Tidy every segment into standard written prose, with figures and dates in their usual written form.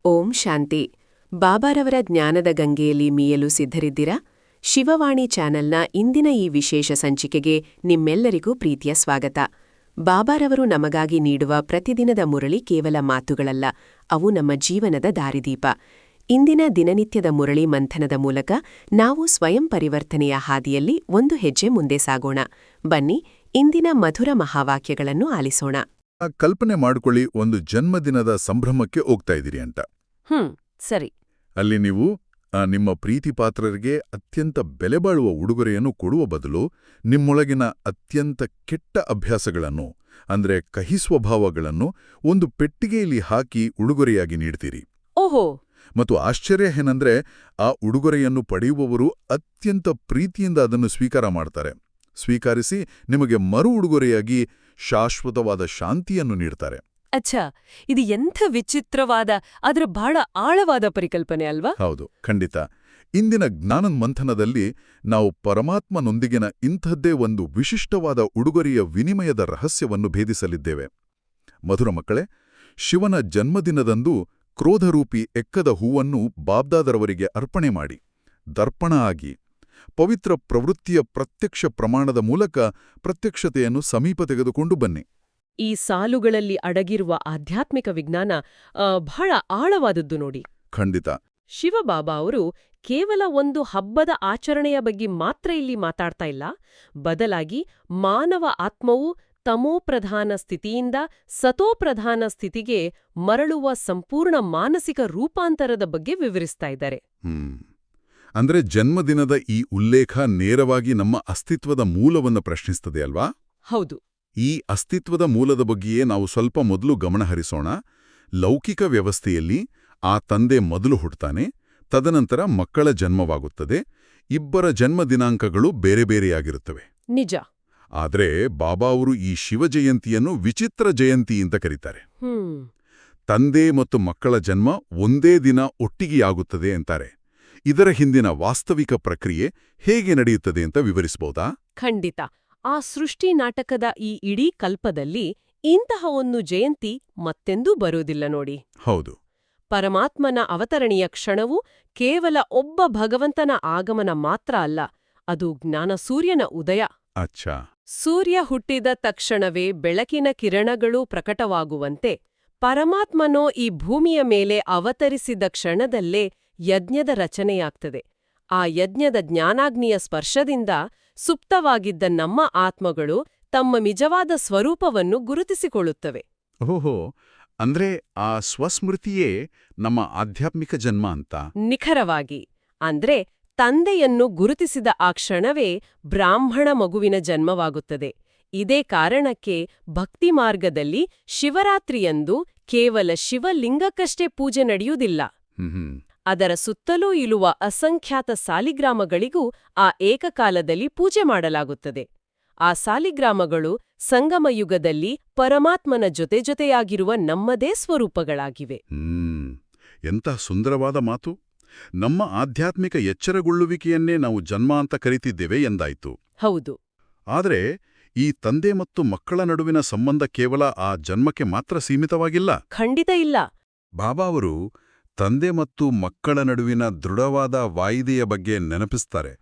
ಓಂ ಶಾಂತಿ. ಬಾಬಾರವರ ಜ್ಞಾನದ ಗಂಗೆಯಲ್ಲಿ ಮೀಯಲು ಸಿದ್ಧರಿದ್ದೀರಾ? ಶಿವವಾಣಿ ಚಾನೆಲ್ನ ಇಂದಿನ ಈ ವಿಶೇಷ ಸಂಚಿಕೆಗೆ ನಿಮ್ಮೆಲ್ಲರಿಗೂ ಪ್ರೀತಿಯ ಸ್ವಾಗತ. ಬಾಬಾರವರು ನಮಗಾಗಿ ನೀಡುವ ಪ್ರತಿದಿನದ ಮುರಳಿ ಕೇವಲ ಮಾತುಗಳಲ್ಲ, ಅವು ನಮ್ಮ ಜೀವನದ ದಾರಿದೀಪ. ಇಂದಿನ ದಿನನಿತ್ಯದ ಮುರಳಿ ಮಂಥನದ ಮೂಲಕ ನಾವು ಸ್ವಯಂ ಪರಿವರ್ತನೆಯ ಹಾದಿಯಲ್ಲಿ ಒಂದು ಹೆಜ್ಜೆ ಮುಂದೆ ಸಾಗೋಣ. ಬನ್ನಿ, ಇಂದಿನ ಮಧುರ ಮಹಾವಾಕ್ಯಗಳನ್ನು ಆಲಿಸೋಣ. ಕಲ್ಪನೆ ಮಾಡ್ಕೊಳ್ಳಿ, ಒಂದು ಜನ್ಮದಿನದ ಸಂಭ್ರಮಕ್ಕೆ ಹೋಗ್ತಾ ಇದ್ದೀರಿ ಅಂತ. ಸರಿ. ಅಲ್ಲಿ ನೀವು ನಿಮ್ಮ ಪ್ರೀತಿ ಪಾತ್ರರಿಗೆ ಅತ್ಯಂತ ಬೆಲೆಬಾಳುವ ಉಡುಗೊರೆಯನ್ನು ಕೊಡುವ ಬದಲು ನಿಮ್ಮೊಳಗಿನ ಅತ್ಯಂತ ಕೆಟ್ಟ ಅಭ್ಯಾಸಗಳನ್ನು, ಅಂದ್ರೆ ಕಹಿ ಸ್ವಭಾವಗಳನ್ನು ಒಂದು ಪೆಟ್ಟಿಗೆಯಲ್ಲಿ ಹಾಕಿ ಉಡುಗೊರೆಯಾಗಿ ನೀಡ್ತೀರಿ. ಓಹೋ. ಮತ್ತು ಆಶ್ಚರ್ಯ ಏನಂದ್ರೆ, ಆ ಉಡುಗೊರೆಯನ್ನು ಪಡೆಯುವವರು ಅತ್ಯಂತ ಪ್ರೀತಿಯಿಂದ ಅದನ್ನು ಸ್ವೀಕಾರ ಮಾಡ್ತಾರೆ. ಸ್ವೀಕರಿಸಿ ನಿಮಗೆ ಮರು ಉಡುಗೊರೆಯಾಗಿ ಶಾಶ್ವತವಾದ ಶಾಂತಿಯನ್ನು ನೀಡ್ತಾರೆ. ಅಚ್ಛಾ, ಇದು ಎಂಥ ವಿಚಿತ್ರವಾದ, ಅದರ ಬಹಳ ಆಳವಾದ ಪರಿಕಲ್ಪನೆ ಅಲ್ವಾ? ಹೌದು, ಖಂಡಿತ. ಇಂದಿನ ಜ್ಞಾನ ಮಂಥನದಲ್ಲಿ ನಾವು ಪರಮಾತ್ಮನೊಂದಿಗಿನ ಇಂಥದ್ದೇ ಒಂದು ವಿಶಿಷ್ಟವಾದ ಉಡುಗೊರೆಯ ವಿನಿಮಯದ ರಹಸ್ಯವನ್ನು ಭೇದಿಸಲಿದ್ದೇವೆ. ಮಧುರ ಮಕ್ಕಳೇ, ಶಿವನ ಜನ್ಮದಿನದಂದು ಕ್ರೋಧರೂಪಿ ಎಕ್ಕದ ಹೂವನ್ನು ಬಾಬ್ದಾದರವರಿಗೆ ಅರ್ಪಣೆ ಮಾಡಿ, ದರ್ಪಣ ಆಗಿ, ಪವಿತ್ರ ಪ್ರವೃತ್ತಿಯ ಪ್ರತ್ಯಕ್ಷ ಪ್ರಮಾಣದ ಮೂಲಕ ಪ್ರತ್ಯಕ್ಷತೆಯನ್ನು ಸಮೀಪ ತೆಗೆದುಕೊಂಡು ಬನ್ನಿ. ಈ ಸಾಲುಗಳಲ್ಲಿ ಅಡಗಿರುವ ಆಧ್ಯಾತ್ಮಿಕ ವಿಜ್ಞಾನ ಬಹಳ ಆಳವಾದದ್ದು ನೋಡಿ. ಖಂಡಿತ. ಶಿವಬಾಬಾ ಅವರು ಕೇವಲ ಒಂದು ಹಬ್ಬದ ಆಚರಣೆಯ ಬಗ್ಗೆ ಮಾತ್ರ ಇಲ್ಲಿ ಮಾತಾಡ್ತಾ ಇಲ್ಲ, ಬದಲಾಗಿ ಮಾನವ ಆತ್ಮವು ತಮೋಪ್ರಧಾನ ಸ್ಥಿತಿಯಿಂದ ಸತೋಪ್ರಧಾನ ಸ್ಥಿತಿಗೆ ಮರಳುವ ಸಂಪೂರ್ಣ ಮಾನಸಿಕ ರೂಪಾಂತರದ ಬಗ್ಗೆ ವಿವರಿಸ್ತಾ ಇದ್ದಾರೆ. ಅಂದ್ರೆ ಜನ್ಮದಿನದ ಈ ಉಲ್ಲೇಖ ನೇರವಾಗಿ ನಮ್ಮ ಅಸ್ತಿತ್ವದ ಮೂಲವನ್ನು ಪ್ರಶ್ನಿಸ್ತದೆ ಅಲ್ವಾ? ಹೌದು. ಈ ಅಸ್ತಿತ್ವದ ಮೂಲದ ಬಗ್ಗೆಯೇ ನಾವು ಸ್ವಲ್ಪ ಮೊದಲು ಗಮನಹರಿಸೋಣ. ಲೌಕಿಕ ವ್ಯವಸ್ಥೆಯಲ್ಲಿ ಆ ತಂದೆ ಮೊದಲು ಹುಟ್ಟುತ್ತಾನೆ, ತದನಂತರ ಮಕ್ಕಳ ಜನ್ಮವಾಗುತ್ತದೆ. ಇಬ್ಬರ ಜನ್ಮ ದಿನಾಂಕಗಳು ಬೇರೆ ಬೇರೆಯಾಗಿರುತ್ತವೆ. ನಿಜ. ಆದರೆ ಬಾಬಾ ಅವರು ಈ ಶಿವಜಯಂತಿಯನ್ನು ವಿಚಿತ್ರ ಜಯಂತಿ ಅಂತ ಕರೀತಾರೆ. ತಂದೆ ಮತ್ತು ಮಕ್ಕಳ ಜನ್ಮ ಒಂದೇ ದಿನ ಒಟ್ಟಿಗೆಯಾಗುತ್ತದೆ ಅಂತಾರೆ. ಇದರ ಹಿಂದಿನ ವಾಸ್ತವಿಕ ಪ್ರಕ್ರಿಯೆ ಹೇಗೆ ನಡೆಯುತ್ತದೆ ಅಂತ ವಿವರಿಸಬಹುದಾ? ಖಂಡಿತ. ಆ ಸೃಷ್ಟಿ ನಾಟಕದ ಈ ಇಡೀ ಕಲ್ಪದಲ್ಲಿ ಇಂತಹ ಒಂದು ಜಯಂತಿ ಮತ್ತೆಂದೂ ಬರುವುದಿಲ್ಲ ನೋಡಿ. ಹೌದು. ಪರಮಾತ್ಮನ ಅವತರಣೆಯ ಕ್ಷಣವು ಕೇವಲ ಒಬ್ಬ ಭಗವಂತನ ಆಗಮನ ಮಾತ್ರ ಅಲ್ಲ, ಅದು ಜ್ಞಾನ ಸೂರ್ಯನ ಉದಯ. ಅಚ್ಚಾ. ಸೂರ್ಯ ಹುಟ್ಟಿದ ತಕ್ಷಣವೇ ಬೆಳಕಿನ ಕಿರಣಗಳು ಪ್ರಕಟವಾಗುವಂತೆ ಪರಮಾತ್ಮನೋ ಈ ಭೂಮಿಯ ಮೇಲೆ ಅವತರಿಸಿದ ಕ್ಷಣದಲ್ಲೇ ಯಜ್ಞದ ರಚನೆಯಾಗ್ತದೆ. ಆ ಯಜ್ಞದ ಜ್ಞಾನಾಗ್ನಿಯ ಸ್ಪರ್ಶದಿಂದ ಸುಪ್ತವಾಗಿದ್ದ ನಮ್ಮ ಆತ್ಮಗಳು ತಮ್ಮ ನಿಜವಾದ ಸ್ವರೂಪವನ್ನು ಗುರುತಿಸಿಕೊಳ್ಳುತ್ತವೆ. ಓಹೋ, ಅಂದ್ರೆ ಆ ಸ್ವಸ್ಮೃತಿಯೇ ನಮ್ಮ ಆಧ್ಯಾತ್ಮಿಕ ಜನ್ಮ ಅಂತ? ನಿಖರವಾಗಿ. ಅಂದ್ರೆ ತಂದೆಯನ್ನು ಗುರುತಿಸಿದ ಆ ಕ್ಷಣವೇ ಬ್ರಾಹ್ಮಣ ಮಗುವಿನ ಜನ್ಮವಾಗುತ್ತದೆ. ಇದೇ ಕಾರಣಕ್ಕೆ ಭಕ್ತಿ ಮಾರ್ಗದಲ್ಲಿ ಶಿವರಾತ್ರಿಯಂದು ಕೇವಲ ಶಿವಲಿಂಗಕ್ಕಷ್ಟೇ ಪೂಜೆ ನಡೆಯುವುದಿಲ್ಲ. ಅದರ ಸುತ್ತಲೂ ಇಳುವ ಅಸಂಖ್ಯಾತ ಸಾಲಿಗ್ರಾಮಗಳಿಗೂ ಆ ಏಕಕಾಲದಲ್ಲಿ ಪೂಜೆ ಮಾಡಲಾಗುತ್ತದೆ. ಆ ಸಾಲಿಗ್ರಾಮಗಳು ಸಂಗಮಯುಗದಲ್ಲಿ ಪರಮಾತ್ಮನ ಜೊತೆಯಾಗಿರುವ ನಮ್ಮದೇ ಸ್ವರೂಪಗಳಾಗಿವೆ. ಎಂಥ ಸುಂದರವಾದ ಮಾತು. ನಮ್ಮ ಆಧ್ಯಾತ್ಮಿಕ ಎಚ್ಚರಗೊಳ್ಳುವಿಕೆಯನ್ನೇ ನಾವು ಜನ್ಮ ಅಂತ ಕರೀತಿದ್ದೇವೆ ಎಂದಾಯ್ತು. ಹೌದು. ಆದರೆ ಈ ತಂದೆ ಮತ್ತು ಮಕ್ಕಳ ನಡುವಿನ ಸಂಬಂಧ ಕೇವಲ ಆ ಜನ್ಮಕ್ಕೆ ಮಾತ್ರ ಸೀಮಿತವಾಗಿಲ್ಲ. ಖಂಡಿತ ಇಲ್ಲ. ಬಾಬಾ ಅವರು ತಂದೆ ಮತ್ತು ಮಕ್ಕಳ ನಡುವಿನ ದೃಢವಾದ ವಾಯಿದೆಯ ಬಗ್ಗೆ ನೆನಪಿಸ್ತಾರೆ.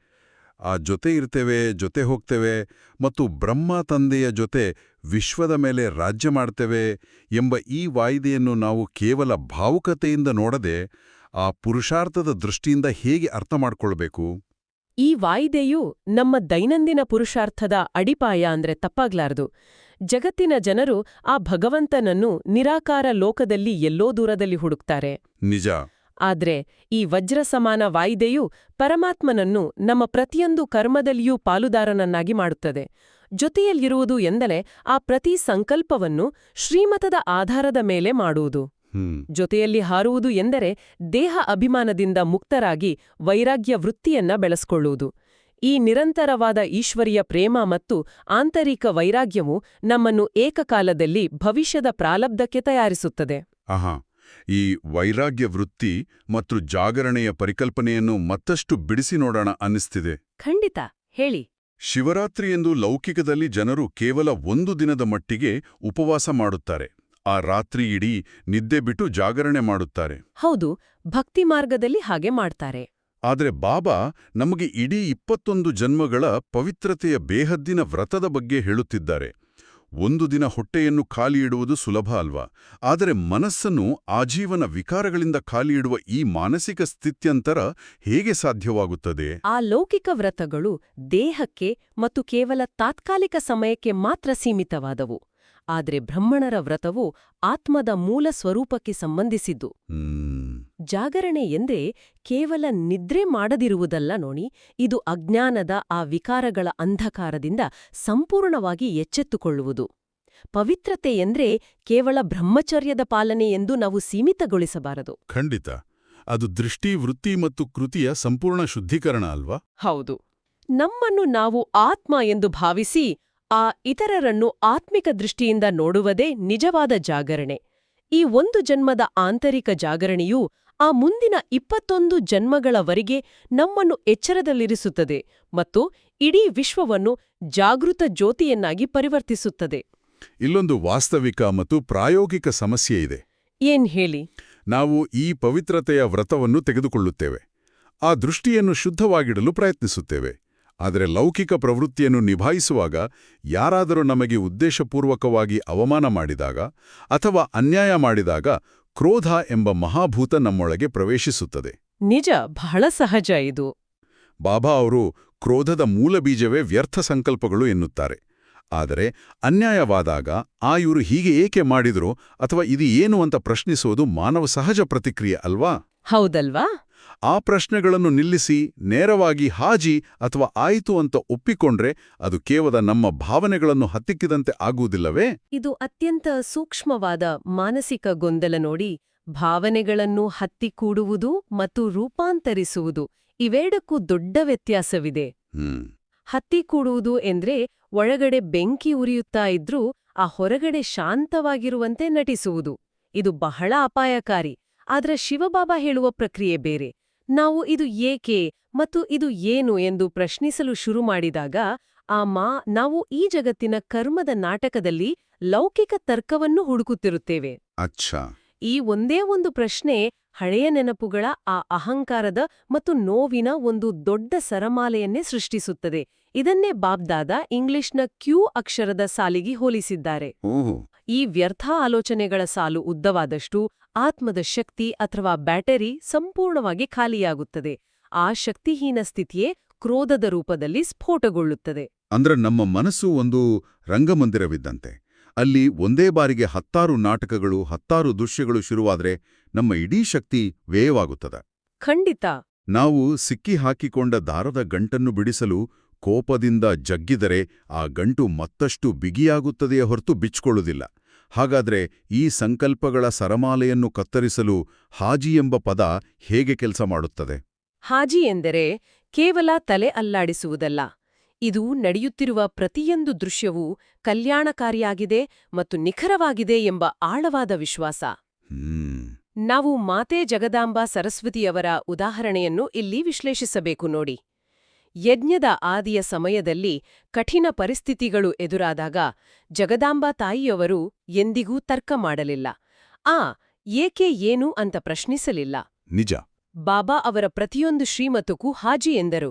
ಆ ಜೊತೆ ಇರ್ತೇವೆ, ಜೊತೆ ಹೋಗ್ತೇವೆ ಮತ್ತು ಬ್ರಹ್ಮ ತಂದೆಯ ಜೊತೆ ವಿಶ್ವದ ಮೇಲೆ ರಾಜ್ಯ ಮಾಡ್ತೇವೆ ಎಂಬ ಈ ವಾಯಿದೆಯನ್ನು ನಾವು ಕೇವಲ ಭಾವುಕತೆಯಿಂದ ನೋಡದೆ ಆ ಪುರುಷಾರ್ಥದ ದೃಷ್ಟಿಯಿಂದ ಹೇಗೆ ಅರ್ಥ ಮಾಡ್ಕೊಳ್ಬೇಕು? ಈ ವಾಯಿದೆಯು ನಮ್ಮ ದೈನಂದಿನ ಪುರುಷಾರ್ಥದ ಅಡಿಪಾಯ ಅಂದ್ರೆ ತಪ್ಪಾಗ್ಲಾರ್ದು. ಜಗತ್ತಿನ ಜನರು ಆ ಭಗವಂತನನ್ನು ನಿರಾಕಾರ ಲೋಕದಲ್ಲಿ ಎಲ್ಲೋ ದೂರದಲ್ಲಿ ಹುಡುಕ್ತಾರೆ. ನಿಜ. ಆದ್ರೆ ಈ ವಜ್ರ ಸಮಾನ ವಾಯಿದೆಯು ಪರಮಾತ್ಮನನ್ನು ನಮ್ಮ ಪ್ರತಿಯೊಂದು ಕರ್ಮದಲ್ಲಿಯೂ ಪಾಲುದಾರನನ್ನಾಗಿ ಮಾಡುತ್ತದೆ. ಜೊತೆಯಲ್ಲಿರುವುದು ಎಂದರೆ ಆ ಪ್ರತಿ ಸಂಕಲ್ಪವನ್ನು ಶ್ರೀಮತದ ಆಧಾರದ ಮೇಲೆ ಮಾಡುವುದು. ಜೊತೆಯಲ್ಲಿ ಹಾರುವುದು ಎಂದರೆ ದೇಹ ಅಭಿಮಾನದಿಂದ ಮುಕ್ತರಾಗಿ ವೈರಾಗ್ಯ ವೃತ್ತಿಯನ್ನ ಬೆಳೆಸಿಕೊಳ್ಳುವುದು. ಈ ನಿರಂತರವಾದ ಈಶ್ವರಿಯ ಪ್ರೇಮ ಮತ್ತು ಆಂತರಿಕ ವೈರಾಗ್ಯವು ನಮ್ಮನ್ನು ಏಕಕಾಲದಲ್ಲಿ ಭವಿಷ್ಯದ ಪ್ರಾರಬ್ಧಕ್ಕೆ ತಯಾರಿಸುತ್ತದೆ. ಈ ವೈರಾಗ್ಯ ವೃತ್ತಿ ಮತ್ತು ಜಾಗರಣೆಯ ಪರಿಕಲ್ಪನೆಯನ್ನು ಮತ್ತಷ್ಟು ಬಿಡಿಸಿ ನೋಡೋಣ ಅನ್ನಿಸ್ತಿದೆ. ಖಂಡಿತ, ಹೇಳಿ. ಶಿವರಾತ್ರಿಯೆಂದು ಲೌಕಿಕದಲ್ಲಿ ಜನರು ಕೇವಲ ಒಂದು ದಿನದ ಮಟ್ಟಿಗೆ ಉಪವಾಸ ಮಾಡುತ್ತಾರೆ. ಆ ರಾತ್ರಿ ಇಡೀ ನಿದ್ದೆ ಬಿಟ್ಟು ಜಾಗರಣೆ ಮಾಡುತ್ತಾರೆ. ಹೌದು, ಭಕ್ತಿ ಮಾರ್ಗದಲ್ಲಿ ಹಾಗೆ ಮಾಡ್ತಾರೆ. ಆದರೆ ಬಾಬಾ ನಮಗೆ ಇಡೀ 21 ಜನ್ಮಗಳ ಪವಿತ್ರತೆಯ ಬೇಹದ್ದಿನ ವ್ರತದ ಬಗ್ಗೆ ಹೇಳುತ್ತಿದ್ದಾರೆ. ಒಂದು ದಿನ ಹೊಟ್ಟೆಯನ್ನು ಖಾಲಿಯಿಡುವುದು ಸುಲಭ ಅಲ್ವಾ? ಆದರೆ ಮನಸ್ಸನ್ನು ಆಜೀವನ ವಿಕಾರಗಳಿಂದ ಖಾಲಿಯಿಡುವ ಈ ಮಾನಸಿಕ ಸ್ಥಿತ್ಯಂತರ ಹೇಗೆ ಸಾಧ್ಯವಾಗುತ್ತದೆ? ಆ ಲೌಕಿಕ ವ್ರತಗಳು ದೇಹಕ್ಕೆ ಮತ್ತು ಕೇವಲ ತಾತ್ಕಾಲಿಕ ಸಮಯಕ್ಕೆ ಮಾತ್ರ ಸೀಮಿತವಾದವು. ಆದರೆ ಬ್ರಹ್ಮಣರ ವ್ರತವು ಆತ್ಮದ ಮೂಲ ಸ್ವರೂಪಕ್ಕೆ ಸಂಬಂಧಿಸಿದ್ದು. ಜಾಗರಣೆ ಎಂದ್ರೆ ಕೇವಲ ನಿದ್ರೆ ಮಾಡದಿರುವುದಲ್ಲ ನೋಡಿ, ಇದು ಅಜ್ಞಾನದ ಆ ವಿಕಾರಗಳ ಅಂಧಕಾರದಿಂದ ಸಂಪೂರ್ಣವಾಗಿ ಎಚ್ಚೆತ್ತುಕೊಳ್ಳುವುದು. ಪವಿತ್ರತೆ ಎಂದ್ರೆ ಕೇವಲ ಬ್ರಹ್ಮಚರ್ಯದ ಪಾಲನೆ ಎಂದು ನಾವು ಸೀಮಿತಗೊಳಿಸಬಾರದು. ಖಂಡಿತ. ಅದು ದೃಷ್ಟಿ, ವೃತ್ತಿ ಮತ್ತು ಕೃತಿಯ ಸಂಪೂರ್ಣ ಶುದ್ಧೀಕರಣ ಅಲ್ವಾ? ಹೌದು. ನಮ್ಮನ್ನು ನಾವು ಆತ್ಮ ಎಂದು ಭಾವಿಸಿ ಆ ಇತರರನ್ನು ಆತ್ಮಿಕ ದೃಷ್ಟಿಯಿಂದ ನೋಡುವುದೇ ನಿಜವಾದ ಜಾಗರಣೆ. ಈ ಒಂದು ಜನ್ಮದ ಆಂತರಿಕ ಜಾಗರಣೆಯು ಆ ಮುಂದಿನ 21 ಜನ್ಮಗಳವರೆಗೆ ನಮ್ಮನ್ನು ಎಚ್ಚರದಲ್ಲಿರಿಸುತ್ತದೆ ಮತ್ತು ಇಡೀ ವಿಶ್ವವನ್ನು ಜಾಗೃತ ಜ್ಯೋತಿಯನ್ನಾಗಿ ಪರಿವರ್ತಿಸುತ್ತದೆ. ಇಲ್ಲೊಂದು ವಾಸ್ತವಿಕ ಮತ್ತು ಪ್ರಾಯೋಗಿಕ ಸಮಸ್ಯೆ ಇದೆ. ಏನ್ ಹೇಳಿ? ನಾವು ಈ ಪವಿತ್ರತೆಯ ವ್ರತವನ್ನು ತೆಗೆದುಕೊಳ್ಳುತ್ತೇವೆ. ಆ ದೃಷ್ಟಿಯನ್ನು ಶುದ್ಧವಾಗಿಡಲು ಪ್ರಯತ್ನಿಸುತ್ತೇವೆ. ಆದರೆ ಲೌಕಿಕ ಪ್ರವೃತ್ತಿಯನ್ನು ನಿಭಾಯಿಸುವಾಗ ಯಾರಾದರೂ ನಮಗೆ ಉದ್ದೇಶಪೂರ್ವಕವಾಗಿ ಅವಮಾನ ಮಾಡಿದಾಗ ಅಥವಾ ಅನ್ಯಾಯ ಮಾಡಿದಾಗ ಕ್ರೋಧ ಎಂಬ ಮಹಾಭೂತ ನಮ್ಮೊಳಗೆ ಪ್ರವೇಶಿಸುತ್ತದೆ. ನಿಜ, ಬಹಳ ಸಹಜ ಇದು. ಬಾಬಾ ಅವರು ಕ್ರೋಧದ ಮೂಲಬೀಜವೇ ವ್ಯರ್ಥ ಸಂಕಲ್ಪಗಳು ಎನ್ನುತ್ತಾರೆ. ಆದರೆ ಅನ್ಯಾಯವಾದಾಗ ಇವರು ಹೀಗೆ ಏಕೆ ಮಾಡಿದ್ರು ಅಥವಾ ಇದು ಏನು ಅಂತ ಪ್ರಶ್ನಿಸೋದು ಮಾನವ ಸಹಜ ಪ್ರತಿಕ್ರಿಯೆ ಅಲ್ವಾ? ಹೌದಲ್ವಾ? ಆ ಪ್ರಶ್ನೆಗಳನ್ನು ನಿಲ್ಲಿಸಿ ನೇರವಾಗಿ ಹಾಜಿ ಅಥವಾ ಆಯಿತು ಅಂತ ಒಪ್ಪಿಕೊಂಡ್ರೆ ಅದು ಕೇವಲ ನಮ್ಮ ಭಾವನೆಗಳನ್ನು ಹತ್ತಿಕ್ಕಿದಂತೆ ಆಗುವುದಿಲ್ಲವೇ? ಇದು ಅತ್ಯಂತ ಸೂಕ್ಷ್ಮವಾದ ಮಾನಸಿಕ ಗೊಂದಲ ನೋಡಿ. ಭಾವನೆಗಳನ್ನು ಹತ್ತಿಕೂಡುವುದು ಮತ್ತು ರೂಪಾಂತರಿಸುವುದು ಇವೆರಡಕ್ಕೂ ದೊಡ್ಡ ವ್ಯತ್ಯಾಸವಿದೆ. ಹತ್ತಿಕೂಡುವುದು ಎಂದ್ರೆ ಒಳಗಡೆ ಬೆಂಕಿ ಉರಿಯುತ್ತಾ ಇದ್ರೂ ಆ ಹೊರಗಡೆ ಶಾಂತವಾಗಿರುವಂತೆ ನಟಿಸುವುದು. ಇದು ಬಹಳ ಅಪಾಯಕಾರಿ. ಆದ್ರೆ ಶಿವಬಾಬಾ ಹೇಳುವ ಪ್ರಕ್ರಿಯೆ ಬೇರೆ. ನಾವು ಇದು ಏಕೆ ಮತ್ತು ಇದು ಏನು ಎಂದು ಪ್ರಶ್ನಿಸಲು ಶುರು ಮಾಡಿದಾಗ ನಾವು ಈ ಜಗತ್ತಿನ ಕರ್ಮದ ನಾಟಕದಲ್ಲಿ ಲೌಕಿಕ ತರ್ಕವನ್ನು ಹುಡುಕುತ್ತಿರುತ್ತೇವೆ. ಅಚ್ಚಾ. ಈ ಒಂದೇ ಒಂದು ಪ್ರಶ್ನೆ ಹಳೆಯ ನೆನಪುಗಳ ಆ ಅಹಂಕಾರದ ಮತ್ತು ನೋವಿನ ಒಂದು ದೊಡ್ಡ ಸರಮಾಲೆಯನ್ನೇ ಸೃಷ್ಟಿಸುತ್ತದೆ. ಇದನ್ನೇ ಬಾಬ್ದಾದ ಇಂಗ್ಲಿಷ್ನ ಕ್ಯೂ ಅಕ್ಷರದ ಸಾಲಿಗೆ ಹೋಲಿಸಿದ್ದಾರೆ. ಈ ವ್ಯರ್ಥ ಆಲೋಚನೆಗಳ ಸಾಲು ಉದ್ದವಾದಷ್ಟು ಆತ್ಮದ ಶಕ್ತಿ ಅಥವಾ ಬ್ಯಾಟರಿ ಸಂಪೂರ್ಣವಾಗಿ ಖಾಲಿಯಾಗುತ್ತದೆ. ಆ ಶಕ್ತಿಹೀನ ಸ್ಥಿತಿಯೇ ಕ್ರೋಧದ ರೂಪದಲ್ಲಿ ಸ್ಫೋಟಗೊಳ್ಳುತ್ತದೆ. ಅಂದ್ರೆ ನಮ್ಮ ಮನಸ್ಸು ಒಂದು ರಂಗಮಂದಿರವಿದ್ದಂತೆ. ಅಲ್ಲಿ ಒಂದೇ ಬಾರಿಗೆ 10 ನಾಟಕಗಳು 10 ದೃಶ್ಯಗಳು ಶುರುವಾದ್ರೆ ನಮ್ಮ ಇಡೀ ಶಕ್ತಿ ವ್ಯಯವಾಗುತ್ತದೆ. ಖಂಡಿತ. ನಾವು ಸಿಕ್ಕಿ ಹಾಕಿಕೊಂಡ ದಾರದ ಗಂಟನ್ನು ಬಿಡಿಸಲು ಕೋಪದಿಂದ ಜಗ್ಗಿದರೆ ಆ ಗಂಟು ಮತ್ತಷ್ಟು ಬಿಗಿಯಾಗುತ್ತದೆಯೇ ಹೊರತು ಬಿಚ್ಕೊಳ್ಳುವುದಿಲ್ಲ. ಹಾಗಾದ್ರೆ ಈ ಸಂಕಲ್ಪಗಳ ಸರಮಾಲೆಯನ್ನು ಕತ್ತರಿಸಲು ಹಾಜಿ ಎಂಬ ಪದ ಹೇಗೆ ಕೆಲಸ ಮಾಡುತ್ತದೆ? ಹಾಜಿ ಎಂದರೆ ಕೇವಲ ತಲೆ ಅಲ್ಲಾಡಿಸುವುದಲ್ಲ. ಇದು ನಡೆಯುತ್ತಿರುವ ಪ್ರತಿಯೊಂದು ದೃಶ್ಯವೂ ಕಲ್ಯಾಣಕಾರಿಯಾಗಿದೆ ಮತ್ತು ನಿಖರವಾಗಿದೆ ಎಂಬ ಆಳವಾದ ವಿಶ್ವಾಸ. ನಾವು ಮಾತೆ ಜಗದಾಂಬಾ ಸರಸ್ವತಿಯವರ ಉದಾಹರಣೆಯನ್ನು ಇಲ್ಲಿ ವಿಶ್ಲೇಷಿಸಬೇಕು ನೋಡಿ. ಯಜ್ಞದ ಆದಿಯ ಸಮಯದಲ್ಲಿ ಕಠಿಣ ಪರಿಸ್ಥಿತಿಗಳು ಎದುರಾದಾಗ ಜಗದಾಂಬಾ ತಾಯಿಯವರು ಎಂದಿಗೂ ತರ್ಕ ಮಾಡಲಿಲ್ಲ. ಏಕೆ ಏನು ಅಂತ ಪ್ರಶ್ನಿಸಲಿಲ್ಲ. ನಿಜ. ಬಾಬಾ ಅವರ ಪ್ರತಿಯೊಂದು ಶ್ರೀಮತಕ್ಕೂ ಹಾಜಿ ಎಂದರು.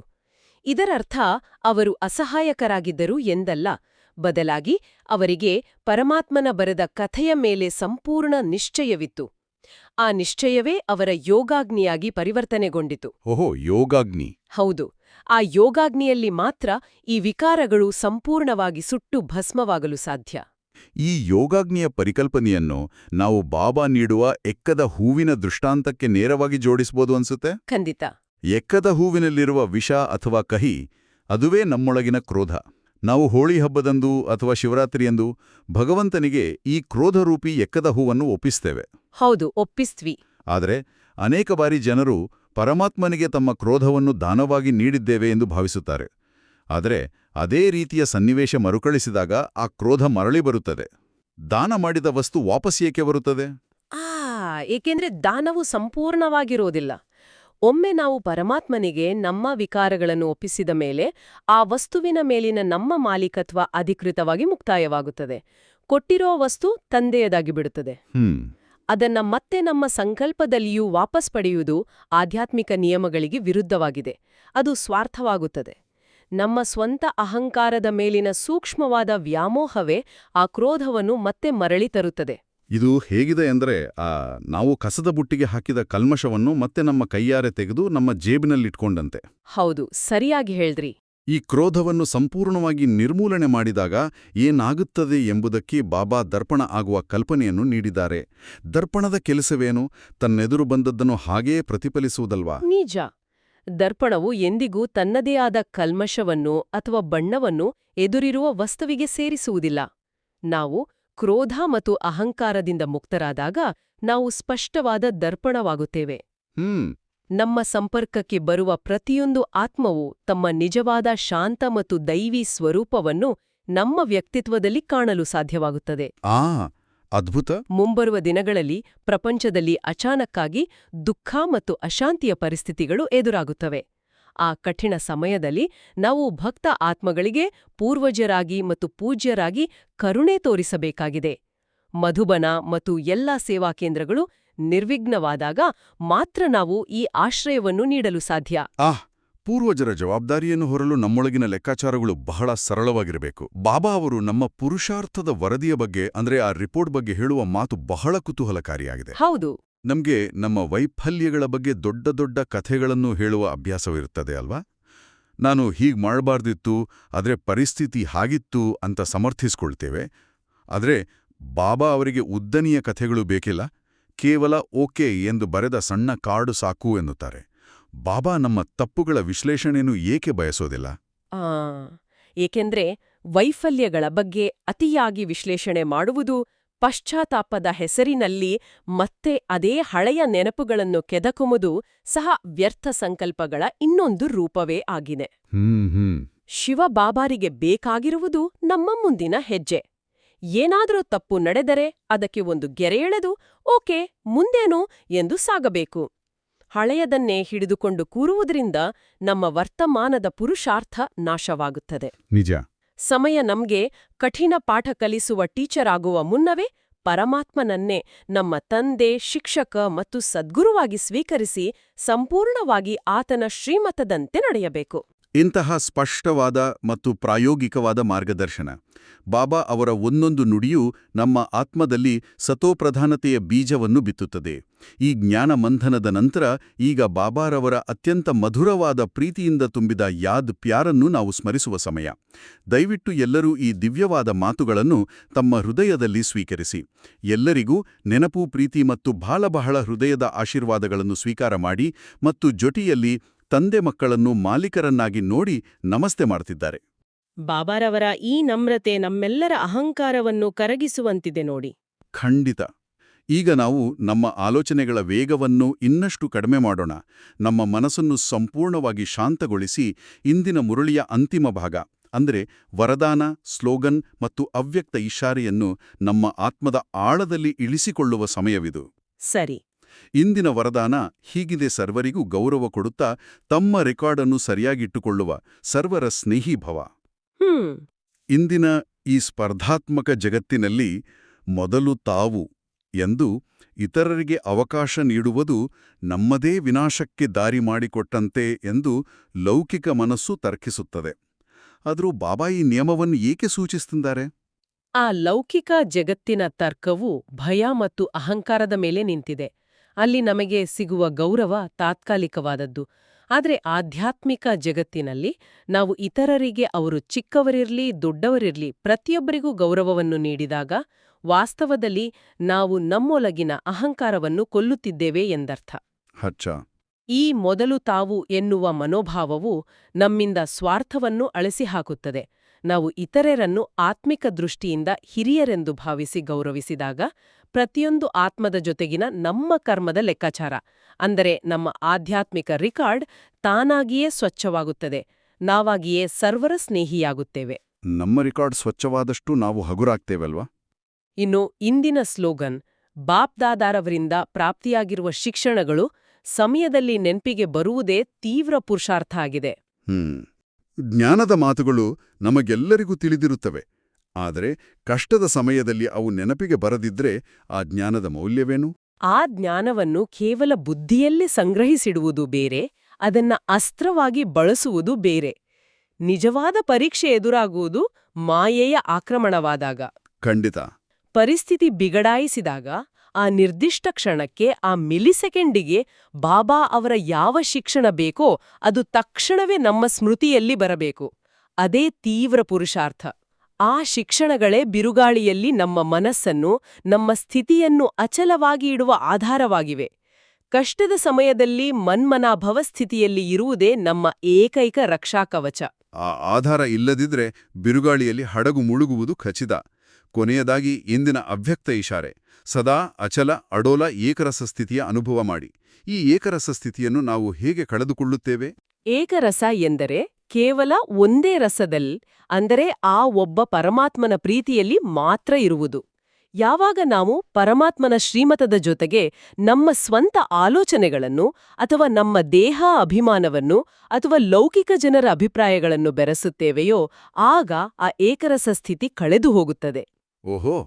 ಇದರರ್ಥ ಅವರು ಅಸಹಾಯಕರಾಗಿದ್ದರು ಎಂದಲ್ಲ. ಬದಲಾಗಿ ಅವರಿಗೆ ಪರಮಾತ್ಮನ ಬರೆದ ಕಥೆಯ ಮೇಲೆ ಸಂಪೂರ್ಣ ನಿಶ್ಚಯವಿತ್ತು. ಆ ನಿಶ್ಚಯವೇ ಅವರ ಯೋಗಾಗ್ನಿಯಾಗಿ ಪರಿವರ್ತನೆಗೊಂಡಿತು. ಓಹೋ, ಯೋಗಾಗ್ನಿ. ಹೌದು. ಆ ಯೋಗಾಗ್ನಿಯಲ್ಲಿ ಮಾತ್ರ ಈ ವಿಕಾರಗಳು ಸಂಪೂರ್ಣವಾಗಿ ಸುಟ್ಟು ಭಸ್ಮವಾಗಲು ಸಾಧ್ಯ. ಈ ಯೋಗಾಗ್ನಿಯ ಪರಿಕಲ್ಪನೆಯನ್ನು ನಾವು ಬಾಬಾ ನೀಡುವ ಎಕ್ಕದ ಹೂವಿನ ದೃಷ್ಟಾಂತಕ್ಕೆ ನೇರವಾಗಿ ಜೋಡಿಸಬಹುದು ಅನ್ಸುತ್ತೆ. ಖಂಡಿತ. ಎಕ್ಕದ ಹೂವಿನಲ್ಲಿರುವ ವಿಷ ಅಥವಾ ಕಹಿ ಅದುವೇ ನಮ್ಮೊಳಗಿನ ಕ್ರೋಧ. ನಾವು ಹೋಳಿ ಹಬ್ಬದಂದು ಅಥವಾ ಶಿವರಾತ್ರಿಯಂದು ಭಗವಂತನಿಗೆ ಈ ಕ್ರೋಧರೂಪಿ ಎಕ್ಕದ ಹೂವನ್ನು ಒಪ್ಪಿಸ್ತೇವೆ. ಹೌದು, ಒಪ್ಪಿಸ್ತ್ವಿ. ಆದರೆ ಅನೇಕ ಬಾರಿ ಜನರು ಪರಮಾತ್ಮನಿಗೆ ತಮ್ಮ ಕ್ರೋಧವನ್ನು ದಾನವಾಗಿ ನೀಡಿದ್ದೇವೆ ಎಂದು ಭಾವಿಸುತ್ತಾರೆ. ಆದರೆ ಅದೇ ರೀತಿಯ ಸನ್ನಿವೇಶ ಮರುಕಳಿಸಿದಾಗ ಆ ಕ್ರೋಧ ಮರಳಿ ಬರುತ್ತದೆ. ದಾನ ಮಾಡಿದ ವಸ್ತು ವಾಪಸ್ ಏಕೆ ಬರುತ್ತದೆ? ಏಕೆಂದ್ರೆ ದಾನವು ಸಂಪೂರ್ಣವಾಗಿರೋದಿಲ್ಲ. ಒಮ್ಮೆ ನಾವು ಪರಮಾತ್ಮನಿಗೆ ನಮ್ಮ ವಿಕಾರಗಳನ್ನು ಒಪ್ಪಿಸಿದ ಮೇಲೆ ಆ ವಸ್ತುವಿನ ಮೇಲಿನ ನಮ್ಮ ಮಾಲೀಕತ್ವ ಅಧಿಕೃತವಾಗಿ ಮುಕ್ತಾಯವಾಗುತ್ತದೆ. ಕೊಟ್ಟಿರೋ ವಸ್ತು ತಂದೆಯದಾಗಿ ಬಿಡುತ್ತದೆ. ಅದನ್ನ ಮತ್ತೆ ನಮ್ಮ ಸಂಕಲ್ಪದಲ್ಲಿಯೂ ವಾಪಸ್ ಪಡೆಯುವುದು ಆಧ್ಯಾತ್ಮಿಕ ನಿಯಮಗಳಿಗೆ ವಿರುದ್ಧವಾಗಿದೆ. ಅದು ಸ್ವಾರ್ಥವಾಗುತ್ತದೆ. ನಮ್ಮ ಸ್ವಂತ ಅಹಂಕಾರದ ಮೇಲಿನ ಸೂಕ್ಷ್ಮವಾದ ವ್ಯಾಮೋಹವೇ ಆ ಕ್ರೋಧವನ್ನು ಮತ್ತೆ ಮರಳಿ ತರುತ್ತದೆ. ಇದು ಹೇಗಿದೆ ಅಂದರೆ ನಾವು ಕಸದ ಬುಟ್ಟಿಗೆ ಹಾಕಿದ ಕಲ್ಮಶವನ್ನು ಮತ್ತೆ ನಮ್ಮ ಕೈಯಾರೆ ತೆಗೆದು ನಮ್ಮ ಜೇಬಿನಲ್ಲಿಟ್ಕೊಂಡಂತೆ. ಹೌದು, ಸರಿಯಾಗಿ ಹೇಳ್ದ್ರಿ. ಈ ಕ್ರೋಧವನ್ನು ಸಂಪೂರ್ಣವಾಗಿ ನಿರ್ಮೂಲನೆ ಮಾಡಿದಾಗ ಏನಾಗುತ್ತದೆ ಎಂಬುದಕ್ಕೆ ಬಾಬಾ ದರ್ಪಣ ಆಗುವ ಕಲ್ಪನೆಯನ್ನು ನೀಡಿದ್ದಾರೆ. ದರ್ಪಣದ ಕೆಲಸವೇನು? ತನ್ನೆದುರು ಬಂದದ್ದನ್ನು ಹಾಗೆಯೇ ಪ್ರತಿಫಲಿಸುವುದಲ್ವಾ? ನಿಜ. ದರ್ಪಣವು ಎಂದಿಗೂ ತನ್ನದೇ ಆದ ಕಲ್ಮಶವನ್ನು ಅಥವಾ ಬಣ್ಣವನ್ನು ಎದುರಿರುವ ವಸ್ತುವಿಗೆ ಸೇರಿಸುವುದಿಲ್ಲ. ನಾವು ಕ್ರೋಧ ಮತ್ತು ಅಹಂಕಾರದಿಂದ ಮುಕ್ತರಾದಾಗ ನಾವು ಸ್ಪಷ್ಟವಾದ ದರ್ಪಣವಾಗುತ್ತೇವೆ. ನಮ್ಮ ಸಂಪರ್ಕಕ್ಕೆ ಬರುವ ಪ್ರತಿಯೊಂದು ಆತ್ಮವು ತಮ್ಮ ನಿಜವಾದ ಶಾಂತ ಮತ್ತು ದೈವಿ ಸ್ವರೂಪವನ್ನು ನಮ್ಮ ವ್ಯಕ್ತಿತ್ವದಲ್ಲಿ ಕಾಣಲು ಸಾಧ್ಯವಾಗುತ್ತದೆ. ಅದ್ಭುತ. ಮುಂಬರುವ ದಿನಗಳಲ್ಲಿ ಪ್ರಪಂಚದಲ್ಲಿ ಅಚಾನಕ್ಕಾಗಿ ದುಃಖ ಮತ್ತು ಅಶಾಂತಿಯ ಪರಿಸ್ಥಿತಿಗಳು ಎದುರಾಗುತ್ತವೆ. ಆ ಕಠಿಣ ಸಮಯದಲ್ಲಿ ನಾವು ಭಕ್ತ ಆತ್ಮಗಳಿಗೆ ಪೂರ್ವಜರಾಗಿ ಮತ್ತು ಪೂಜ್ಯರಾಗಿ ಕರುಣೆ ತೋರಿಸಬೇಕಾಗಿದೆ. ಮಧುಬನ ಮತ್ತು ಎಲ್ಲಾ ಸೇವಾ ಕೇಂದ್ರಗಳು ನಿರ್ವಿಘ್ನವಾದಾಗ ಮಾತ್ರ ನಾವು ಈ ಆಶ್ರಯವನ್ನು ನೀಡಲು ಸಾಧ್ಯ. ಪೂರ್ವಜರ ಜವಾಬ್ದಾರಿಯನ್ನು ಹೊರಲು ನಮ್ಮೊಳಗಿನ ಲೆಕ್ಕಾಚಾರಗಳು ಬಹಳ ಸರಳವಾಗಿರಬೇಕು. ಬಾಬಾ ಅವರು ನಮ್ಮ ಪುರುಷಾರ್ಥದ ವರದಿಯ ಬಗ್ಗೆ ಅಂದ್ರೆ ಆ ರಿಪೋರ್ಟ್ ಬಗ್ಗೆ ಹೇಳುವ ಮಾತು ಬಹಳ ಕುತೂಹಲಕಾರಿಯಾಗಿದೆ. ಹೌದು. ನಮ್ಗೆ ನಮ್ಮ ವೈಫಲ್ಯಗಳ ಬಗ್ಗೆ ದೊಡ್ಡ ದೊಡ್ಡ ಕಥೆಗಳನ್ನು ಹೇಳುವ ಅಭ್ಯಾಸವಿರುತ್ತದೆ ಅಲ್ವಾ? ನಾನು ಹೀಗ್ ಮಾಡಬಾರ್ದಿತ್ತು, ಆದ್ರೆ ಪರಿಸ್ಥಿತಿ ಹಾಗಿತ್ತು ಅಂತ ಸಮರ್ಥಿಸ್ಕೊಳ್ತೇವೆ. ಆದ್ರೆ ಬಾಬಾ ಅವರಿಗೆ ಉದ್ದನೆಯ ಕಥೆಗಳು ಬೇಕಿಲ್ಲ, ಕೇವಲ ಓಕೆ ಎಂದು ಬರೆದ ಸಣ್ಣ ಕಾರ್ಡು ಸಾಕು ಎನ್ನುತ್ತಾರೆ. ಬಾಬಾ ನಮ್ಮ ತಪ್ಪುಗಳ ವಿಶ್ಲೇಷಣೆಯನ್ನು ಏಕೆ ಬಯಸೋದಿಲ್ಲ? ಏಕೆಂದ್ರೆ ವೈಫಲ್ಯಗಳ ಬಗ್ಗೆ ಅತಿಯಾಗಿ ವಿಶ್ಲೇಷಣೆ ಮಾಡುವುದು ಪಶ್ಚಾತ್ತಾಪದ ಹೆಸರಿನಲ್ಲಿ ಮತ್ತೆ ಅದೇ ಹಳೆಯ ನೆನಪುಗಳನ್ನು ಕೆದಕುವುದು ಸಹ ವ್ಯರ್ಥ ಸಂಕಲ್ಪಗಳ ಇನ್ನೊಂದು ರೂಪವೇ ಆಗಿದೆ. ಶಿವ ಬಾಬಾರಿಗೆ ಬೇಕಾಗಿರುವುದು ನಮ್ಮ ಮುಂದಿನ ಹೆಜ್ಜೆ. ಏನಾದರೂ ತಪ್ಪು ನಡೆದರೆ ಅದಕ್ಕೆ ಒಂದು ಗೆರೆ ಎಳೆದು ಓಕೆ ಮುಂದೇನು ಎಂದು ಸಾಗಬೇಕು. ಹಳೆಯದನ್ನೇ ಹಿಡಿದುಕೊಂಡು ಕೂರುವುದರಿಂದ ನಮ್ಮ ವರ್ತಮಾನದ ಪುರುಷಾರ್ಥ ನಾಶವಾಗುತ್ತದೆ. ನಿಜ. ಸಮಯ ನಮ್ಗೆ ಕಠಿಣ ಪಾಠ ಕಲಿಸುವ ಟೀಚರ್ ಆಗುವ ಮುನ್ನವೇ ಪರಮಾತ್ಮನನ್ನೇ ನಮ್ಮ ತಂದೆ, ಶಿಕ್ಷಕ ಮತ್ತು ಸದ್ಗುರುವಾಗಿ ಸ್ವೀಕರಿಸಿ ಸಂಪೂರ್ಣವಾಗಿ ಆತನ ಶ್ರೀಮತದಂತೆ ನಡೆಯಬೇಕು. ಇಂತಹ ಸ್ಪಷ್ಟವಾದ ಮತ್ತು ಪ್ರಾಯೋಗಿಕವಾದ ಮಾರ್ಗದರ್ಶನ. ಬಾಬಾ ಅವರ ಒಂದೊಂದು ನುಡಿಯೂ ನಮ್ಮ ಆತ್ಮದಲ್ಲಿ ಸತೋಪ್ರಧಾನತೆಯ ಬೀಜವನ್ನು ಬಿತ್ತುತ್ತದೆ. ಈ ಜ್ಞಾನ ಮಂಥನದ ನಂತರ ಈಗ ಬಾಬಾರವರ ಅತ್ಯಂತ ಮಧುರವಾದ ಪ್ರೀತಿಯಿಂದ ತುಂಬಿದ ಯಾದ್ ಪ್ಯಾರನ್ನು ನಾವು ಸ್ಮರಿಸುವ ಸಮಯ. ದಯವಿಟ್ಟು ಎಲ್ಲರೂ ಈ ದಿವ್ಯವಾದ ಮಾತುಗಳನ್ನು ತಮ್ಮ ಹೃದಯದಲ್ಲಿ ಸ್ವೀಕರಿಸಿ. ಎಲ್ಲರಿಗೂ ನೆನಪು, ಪ್ರೀತಿ ಮತ್ತು ಬಹಳ ಹೃದಯದ ಆಶೀರ್ವಾದಗಳನ್ನು ಸ್ವೀಕಾರ ಮಾಡಿ ಮತ್ತು ಜೊತೆಯಲ್ಲಿ ತಂದೆ ಮಕ್ಕಳನ್ನು ಮಾಲೀಕರನ್ನಾಗಿ ನೋಡಿ ನಮಸ್ತೆ ಮಾಡ್ತಿದ್ದಾರೆ. ಬಾಬಾರವರ ಈ ನಮ್ರತೆ ನಮ್ಮೆಲ್ಲರ ಅಹಂಕಾರವನ್ನು ಕರಗಿಸುವಂತಿದೆ ನೋಡಿ. ಖಂಡಿತ. ಈಗ ನಾವು ನಮ್ಮ ಆಲೋಚನೆಗಳ ವೇಗವನ್ನು ಇನ್ನಷ್ಟು ಕಡಿಮೆ ಮಾಡೋಣ. ನಮ್ಮ ಮನಸ್ಸನ್ನು ಸಂಪೂರ್ಣವಾಗಿ ಶಾಂತಗೊಳಿಸಿ ಇಂದಿನ ಮುರಳಿಯ ಅಂತಿಮ ಭಾಗ ಅಂದ್ರೆ ವರದಾನ, ಸ್ಲೋಗನ್ ಮತ್ತು ಅವ್ಯಕ್ತ ಇಶಾರೆಯನ್ನು ನಮ್ಮ ಆತ್ಮದ ಆಳದಲ್ಲಿ ಇಳಿಸಿಕೊಳ್ಳುವ ಸಮಯವಿದು. ಸರಿ. ಇಂದಿನ ವರದಾನ ಹೀಗಿದೆ: ಸರ್ವರಿಗೂ ಗೌರವ ಕೊಡುತ್ತಾ ತಮ್ಮ ರೆಕಾರ್ಡನ್ನು ಸರಿಯಾಗಿಟ್ಟುಕೊಳ್ಳುವ ಸರ್ವರ ಸ್ನೇಹಿ ಭವ. ಇಂದಿನ ಈ ಸ್ಪರ್ಧಾತ್ಮಕ ಜಗತ್ತಿನಲ್ಲಿ ಮೊದಲು ತಾವು ಎಂದು ಇತರರಿಗೆ ಅವಕಾಶ ನೀಡುವುದು ನಮ್ಮದೇ ವಿನಾಶಕ್ಕೆ ದಾರಿ ಮಾಡಿಕೊಟ್ಟಂತೆ ಎಂದು ಲೌಕಿಕ ಮನಸ್ಸು ತರ್ಕಿಸುತ್ತದೆ. ಆದರೂ ಬಾಬಾ ಈ ನಿಯಮವನ್ನು ಏಕೆ ಸೂಚಿಸುತ್ತಿದ್ದಾರೆ? ಆ ಲೌಕಿಕ ಜಗತ್ತಿನ ತರ್ಕವು ಭಯ ಮತ್ತು ಅಹಂಕಾರದ ಮೇಲೆ ನಿಂತಿದೆ. ಅಲ್ಲಿ ನಮಗೆ ಸಿಗುವ ಗೌರವ ತಾತ್ಕಾಲಿಕವಾದದ್ದು. ಆದರೆ ಆಧ್ಯಾತ್ಮಿಕ ಜಗತ್ತಿನಲ್ಲಿ ನಾವು ಇತರರಿಗೆ ಅವರು ಚಿಕ್ಕವರಿರ್ಲಿ ದೊಡ್ಡವರಿರ್ಲಿ ಪ್ರತಿಯೊಬ್ಬರಿಗೂ ಗೌರವವನ್ನು ನೀಡಿದಾಗ ವಾಸ್ತವದಲ್ಲಿ ನಾವು ನಮ್ಮೊಳಗಿನ ಅಹಂಕಾರವನ್ನು ಕೊಲ್ಲುತ್ತಿದ್ದೇವೆ ಎಂದರ್ಥ. ಈ ಮೊದಲು ತಾವು ಎನ್ನುವ ಮನೋಭಾವವು ನಮ್ಮಿಂದ ಸ್ವಾರ್ಥವನ್ನು ಅಳಿಸಿಹಾಕುತ್ತದೆ. ನಾವು ಇತರರನ್ನು ಆತ್ಮಿಕ ದೃಷ್ಟಿಯಿಂದ ಹಿರಿಯರೆಂದು ಭಾವಿಸಿ ಗೌರವಿಸಿದಾಗ ಪ್ರತಿಯೊಂದು ಆತ್ಮದ ಜೊತೆಗಿನ ನಮ್ಮ ಕರ್ಮದ ಲೆಕ್ಕಾಚಾರ ಅಂದರೆ ನಮ್ಮ ಆಧ್ಯಾತ್ಮಿಕ ರಿಕಾರ್ಡ್ ತಾನಾಗಿಯೇ ಸ್ವಚ್ಛವಾಗುತ್ತದೆ. ನಾವಾಗಿಯೇ ಸರ್ವರ ಸ್ನೇಹಿಯಾಗುತ್ತೇವೆ. ನಮ್ಮ ರಿಕಾರ್ಡ್ ಸ್ವಚ್ಛವಾದಷ್ಟು ನಾವು ಹಗುರಾಗ್ತೇವಲ್ವಾ? ಇನ್ನು ಇಂದಿನ ಸ್ಲೋಗನ್ ಬಾಪ್ ದಾದಾರವರಿಂದ ಪ್ರಾಪ್ತಿಯಾಗಿರುವ ಶಿಕ್ಷಣಗಳು ಸಮಯದಲ್ಲಿ ನೆನ್ಪಿಗೆ ಬರುವುದೇ ತೀವ್ರ ಪುರುಷಾರ್ಥ ಆಗಿದೆ. ಜ್ಞಾನದ ಮಾತುಗಳು ನಮಗೆಲ್ಲರಿಗೂ ತಿಳಿದಿರುತ್ತವೆ. ಆದರೆ ಕಷ್ಟದ ಸಮಯದಲ್ಲಿ ಅವು ನೆನಪಿಗೆ ಬರದಿದ್ರೆ ಆ ಜ್ಞಾನದ ಮೌಲ್ಯವೇನು? ಆ ಜ್ಞಾನವನ್ನು ಕೇವಲ ಬುದ್ಧಿಯಲ್ಲೇ ಸಂಗ್ರಹಿಸಿಡುವುದು ಬೇರೆ, ಅದನ್ನ ಅಸ್ತ್ರವಾಗಿ ಬಳಸುವುದು ಬೇರೆ. ನಿಜವಾದ ಪರೀಕ್ಷೆ ಎದುರಾಗುವುದು ಮಾಯೆಯ ಆಕ್ರಮಣವಾದಾಗ. ಖಂಡಿತ. ಪರಿಸ್ಥಿತಿ ಬಿಗಡಾಯಿಸಿದಾಗ, ಆ ನಿರ್ದಿಷ್ಟ ಕ್ಷಣಕ್ಕೆ, ಆ ಮಿಲಿಸೆಕೆಂಡಿಗೆ ಬಾಬಾ ಅವರ ಯಾವ ಶಿಕ್ಷಣ ಬೇಕೋ ಅದು ತಕ್ಷಣವೇ ನಮ್ಮ ಸ್ಮೃತಿಯಲ್ಲಿ ಬರಬೇಕು. ಅದೇ ತೀವ್ರ ಪುರುಷಾರ್ಥ. ಆ ಶಿಕ್ಷಣಗಳೇ ಬಿರುಗಾಳಿಯಲ್ಲಿ ನಮ್ಮ ಮನಸ್ಸನ್ನು, ನಮ್ಮ ಸ್ಥಿತಿಯನ್ನು ಅಚಲವಾಗಿ ಇಡುವ ಆಧಾರವಾಗಿವೆ. ಕಷ್ಟದ ಸಮಯದಲ್ಲಿ ಮನ್ಮನಾಭವ ಸ್ಥಿತಿಯಲ್ಲಿ ಇರುವುದೇ ನಮ್ಮ ಏಕೈಕ ರಕ್ಷಾಕವಚ. ಆ ಆಧಾರ ಇಲ್ಲದಿದ್ರೆ ಬಿರುಗಾಳಿಯಲ್ಲಿ ಹಡಗು ಮುಳುಗುವುದು ಖಚಿತ. ಕೊನೆಯದಾಗಿ ಇಂದಿನ ಅವ್ಯಕ್ತ ಇಶಾರೆ: ಸದಾ ಅಚಲ ಅಡೋಲ ಏಕರಸ ಸ್ಥಿತಿಯ ಅನುಭವ ಮಾಡಿ. ಈ ಏಕರಸ ಸ್ಥಿತಿಯನ್ನು ನಾವು ಹೇಗೆ ಕಳೆದುಕೊಳ್ಳುತ್ತೇವೆ? ಏಕರಸ ಎಂದರೆ ಕೇವಲ ಒಂದೇ ರಸದಲ್ಲಿ, ಅಂದರೆ ಆ ಒಬ್ಬ ಪರಮಾತ್ಮನ ಪ್ರೀತಿಯಲ್ಲಿ ಮಾತ್ರ ಇರುವುದು. ಯಾವಾಗ ನಾವು ಪರಮಾತ್ಮನ ಶ್ರೀಮತದ ಜೊತೆಗೆ ನಮ್ಮ ಸ್ವಂತ ಆಲೋಚನೆಗಳನ್ನು ಅಥವಾ ನಮ್ಮ ದೇಹ ಅಭಿಮಾನವನ್ನು ಅಥವಾ ಲೌಕಿಕ ಜನರ ಅಭಿಪ್ರಾಯಗಳನ್ನು ಬೆರೆಸುತ್ತೇವೆಯೋ ಆಗ ಆ ಏಕರಸ ಸ್ಥಿತಿ ಕಳೆದು ಹೋಗುತ್ತದೆ. ಓಹೋ!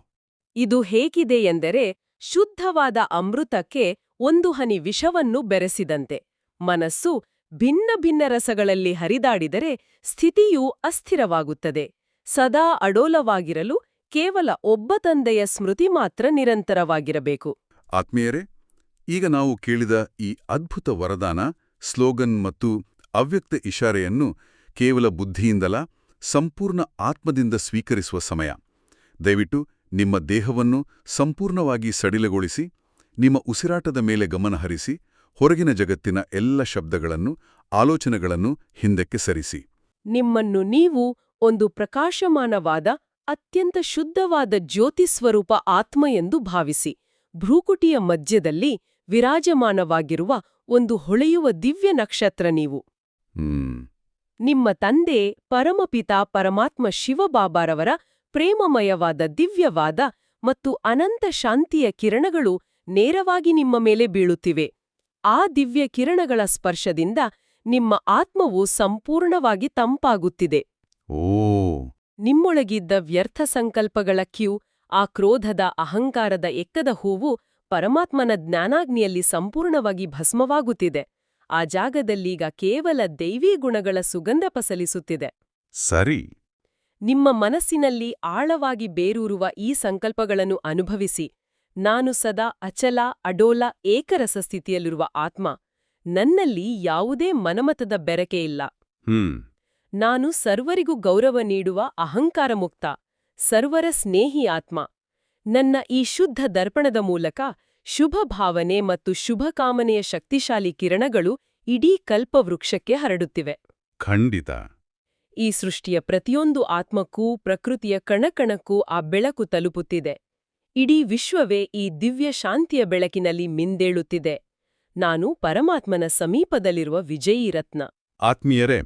ಇದು ಹೇಗಿದೆ ಎಂದರೆ ಶುದ್ಧವಾದ ಅಮೃತಕ್ಕೆ ಒಂದು ಹನಿ ವಿಷವನ್ನು ಬೆರೆಸಿದಂತೆ. ಮನಸ್ಸು ಭಿನ್ನ ಭಿನ್ನ ರಸಗಳಲ್ಲಿ ಹರಿದಾಡಿದರೆ ಸ್ಥಿತಿಯೂ ಅಸ್ಥಿರವಾಗುತ್ತದೆ. ಸದಾ ಅಡೋಲವಾಗಿರಲು ಕೇವಲ ಒಬ್ಬ ತಂದೆಯ ಸ್ಮೃತಿ ಮಾತ್ರ ನಿರಂತರವಾಗಿರಬೇಕು. ಆತ್ಮೀಯರೇ, ಈಗ ನಾವು ಕೇಳಿದ ಈ ಅದ್ಭುತ ವರದಾನ, ಸ್ಲೋಗನ್ ಮತ್ತು ಅವ್ಯಕ್ತ ಇಶಾರೆಯನ್ನು ಕೇವಲ ಬುದ್ಧಿಯಿಂದಲ, ಸಂಪೂರ್ಣ ಆತ್ಮದಿಂದ ಸ್ವೀಕರಿಸುವ ಸಮಯ. ದಯವಿಟ್ಟು ನಿಮ್ಮ ದೇಹವನ್ನು ಸಂಪೂರ್ಣವಾಗಿ ಸಡಿಲಗೊಳಿಸಿ, ನಿಮ್ಮ ಉಸಿರಾಟದ ಮೇಲೆ ಗಮನ ಹರಿಸಿ, ಹೊರಗಿನ ಜಗತ್ತಿನ ಎಲ್ಲ ಶಬ್ದಗಳನ್ನು, ಆಲೋಚನೆಗಳನ್ನು ಹಿಂದಕ್ಕೆ ಸರಿಸಿ. ನಿಮ್ಮನ್ನು ನೀವು ಒಂದು ಪ್ರಕಾಶಮಾನವಾದ, ಅತ್ಯಂತ ಶುದ್ಧವಾದ ಜ್ಯೋತಿಸ್ವರೂಪ ಆತ್ಮ ಎಂದು ಭಾವಿಸಿ. ಭ್ರೂಕುಟಿಯ ಮಧ್ಯದಲ್ಲಿ ವಿರಾಜಮಾನವಾಗಿರುವ ಒಂದು ಹೊಳೆಯುವ ದಿವ್ಯ ನಕ್ಷತ್ರ ನೀವು. ನಿಮ್ಮ ತಂದೆ ಪರಮಪಿತ ಪರಮಾತ್ಮ ಶಿವಬಾಬಾರವರ ಪ್ರೇಮಮಯವಾದ ದಿವ್ಯವಾದ ಮತ್ತು ಅನಂತ ಶಾಂತಿಯ ಕಿರಣಗಳು ನೇರವಾಗಿ ನಿಮ್ಮ ಮೇಲೆ ಬೀಳುತ್ತಿವೆ. ಆ ದಿವ್ಯ ಕಿರಣಗಳ ಸ್ಪರ್ಶದಿಂದ ನಿಮ್ಮ ಆತ್ಮವು ಸಂಪೂರ್ಣವಾಗಿ ತಂಪಾಗುತ್ತಿದೆ. ನಿಮ್ಮೊಳಗಿದ್ದ ವ್ಯರ್ಥ ಸಂಕಲ್ಪಗಳ ಕ್ಯೂ, ಆ ಕ್ರೋಧದ ಅಹಂಕಾರದ ಎಕ್ಕದ ಹೂವು ಪರಮಾತ್ಮನ ಜ್ಞಾನಾಗ್ನಿಯಲ್ಲಿ ಸಂಪೂರ್ಣವಾಗಿ ಭಸ್ಮವಾಗುತ್ತಿದೆ. ಆ ಜಾಗದಲ್ಲೀಗ ಕೇವಲ ದೈವೀ ಗುಣಗಳ ಸುಗಂಧ ಪಸಲಿಸುತ್ತಿದೆ. ಸರಿ. ನಿಮ್ಮ ಮನಸ್ಸಿನಲ್ಲಿ ಆಳವಾಗಿ ಬೇರೂರುವ ಈ ಸಂಕಲ್ಪಗಳನ್ನು ಅನುಭವಿಸಿ. ನಾನು ಸದಾ ಅಚಲ ಅಡೋಲ ಏಕರಸ ಸ್ಥಿತಿಯಲ್ಲಿರುವ ಆತ್ಮ. ನನ್ನಲ್ಲಿ ಯಾವುದೇ ಮನಮತದ ಬೆರಕೆಯಿಲ್ಲ. ನಾನು ಸರ್ವರಿಗೂ ಗೌರವ ನೀಡುವ ಅಹಂಕಾರ ಮುಕ್ತ, ಸರ್ವರ ಸ್ನೇಹಿ ಆತ್ಮ. ನನ್ನ ಈ ಶುದ್ಧ ದರ್ಪಣದ ಮೂಲಕ ಶುಭ ಭಾವನೆ ಮತ್ತು ಶುಭ ಕಾಮನೆಯ ಶಕ್ತಿಶಾಲಿ ಕಿರಣಗಳು ಇಡೀ ಕಲ್ಪವೃಕ್ಷಕ್ಕೆ ಹರಡುತ್ತಿವೆ. ಖಂಡಿತ. ಈ ಸೃಷ್ಟಿಯ ಪ್ರತಿಯೊಂದು ಆತ್ಮಕ್ಕೂ, ಪ್ರಕೃತಿಯ ಕಣಕಣಕ್ಕೂ ಆ ಬೆಳಕು ತಲುಪುತ್ತಿದೆ. ಇಡೀ ವಿಶ್ವವೇ ಈ ದಿವ್ಯ ಶಾಂತಿಯ ಬೆಳಕಿನಲ್ಲಿ ಮಿಂದೇಳುತ್ತಿದೆ. ನಾನು ಪರಮಾತ್ಮನ ಸಮೀಪದಲ್ಲಿರುವ ವಿಜಯೀ ರತ್ನ. ಆತ್ಮೀಯರೇ,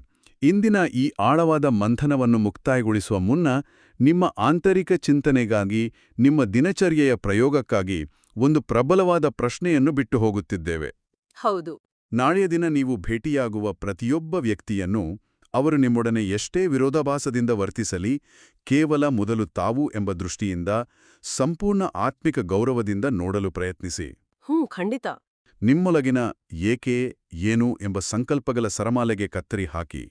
ಇಂದಿನ ಈ ಆಳವಾದ ಮಂಥನವನ್ನು ಮುಕ್ತಾಯಗೊಳಿಸುವ ಮುನ್ನ ನಿಮ್ಮ ಆಂತರಿಕ ಚಿಂತನೆಗಾಗಿ, ನಿಮ್ಮ ದಿನಚರ್ಯೆಯ ಪ್ರಯೋಗಕ್ಕಾಗಿ ಒಂದು ಪ್ರಬಲವಾದ ಪ್ರಶ್ನೆಯನ್ನು ಬಿಟ್ಟು ಹೋಗುತ್ತಿದ್ದೇವೆ. ಹೌದು. ನಾಳೆಯ ದಿನ ನೀವು ಭೇಟಿಯಾಗುವ ಪ್ರತಿಯೊಬ್ಬ ವ್ಯಕ್ತಿಯನ್ನು ಅವರು ನಿಮ್ಮೊಡನೆ ಎಷ್ಟೇ ವಿರೋಧಾಭಾಸದಿಂದ ವರ್ತಿಸಲಿ, ಕೇವಲ ಮೊದಲು ತಾವು ಎಂಬ ದೃಷ್ಟಿಯಿಂದ, ಸಂಪೂರ್ಣ ಆತ್ಮಿಕ ಗೌರವದಿಂದ ನೋಡಲು ಪ್ರಯತ್ನಿಸಿ. ಖಂಡಿತ. ನಿಮ್ಮೊಳಗಿನ ಏಕೆ, ಏನು ಎಂಬ ಸಂಕಲ್ಪಗಳ ಸರಮಾಲೆಗೆ ಕತ್ತರಿ ಹಾಕಿ.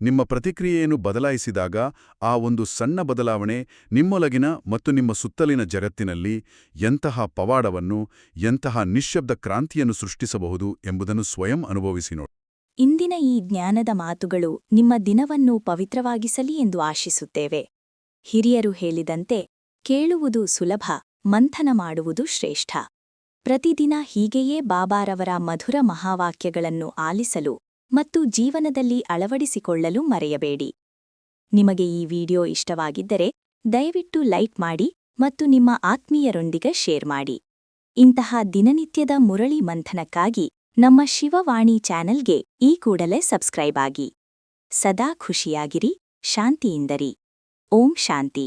ನಿಮ್ಮ ಪ್ರತಿಕ್ರಿಯೆಯನ್ನು ಬದಲಾಯಿಸಿದಾಗ ಆ ಒಂದು ಸಣ್ಣ ಬದಲಾವಣೆ ನಿಮ್ಮೊಳಗಿನ ಮತ್ತು ನಿಮ್ಮ ಸುತ್ತಲಿನ ಜಗತ್ತಿನಲ್ಲಿ ಎಂತಹ ಪವಾಡವನ್ನು, ಎಂತಹ ನಿಶ್ಶಬ್ದ ಕ್ರಾಂತಿಯನ್ನು ಸೃಷ್ಟಿಸಬಹುದು ಎಂಬುದನ್ನು ಸ್ವಯಂ ಅನುಭವಿಸಿ ನೋಡಿ. ಇಂದಿನ ಈ ಜ್ಞಾನದ ಮಾತುಗಳು ನಿಮ್ಮ ದಿನವನ್ನು ಪವಿತ್ರವಾಗಿಸಲಿ ಎಂದು ಆಶಿಸುತ್ತೇವೆ. ಹಿರಿಯರು ಹೇಳಿದಂತೆ, ಕೇಳುವುದು ಸುಲಭ, ಮಂಥನ ಮಾಡುವುದು ಶ್ರೇಷ್ಠ. ಪ್ರತಿದಿನ ಹೀಗೆಯೇ ಬಾಬಾರವರ ಮಧುರ ಮಹಾವಾಕ್ಯಗಳನ್ನು ಆಲಿಸಲು ಮತ್ತು ಜೀವನದಲ್ಲಿ ಅಳವಡಿಸಿಕೊಳ್ಳಲು ಮರೆಯಬೇಡಿ. ನಿಮಗೆ ಈ ವಿಡಿಯೋ ಇಷ್ಟವಾಗಿದ್ದರೆ ದಯವಿಟ್ಟು ಲೈಕ್ ಮಾಡಿ ಮತ್ತು ನಿಮ್ಮ ಆತ್ಮೀಯರೊಂದಿಗೆ ಶೇರ್ ಮಾಡಿ. ಇಂತಹ ದಿನನಿತ್ಯದ ಮುರಳಿ ಮಂಥನಕ್ಕಾಗಿ ನಮ್ಮ ಶಿವವಾಣಿ ಚಾನೆಲ್ಗೆ ಈ ಕೂಡಲೇ ಸಬ್ಸ್ಕ್ರೈಬ್ ಆಗಿ. ಸದಾ ಖುಷಿಯಾಗಿರಿ, ಶಾಂತಿಯಿಂದರಿ. ಓಂ ಶಾಂತಿ.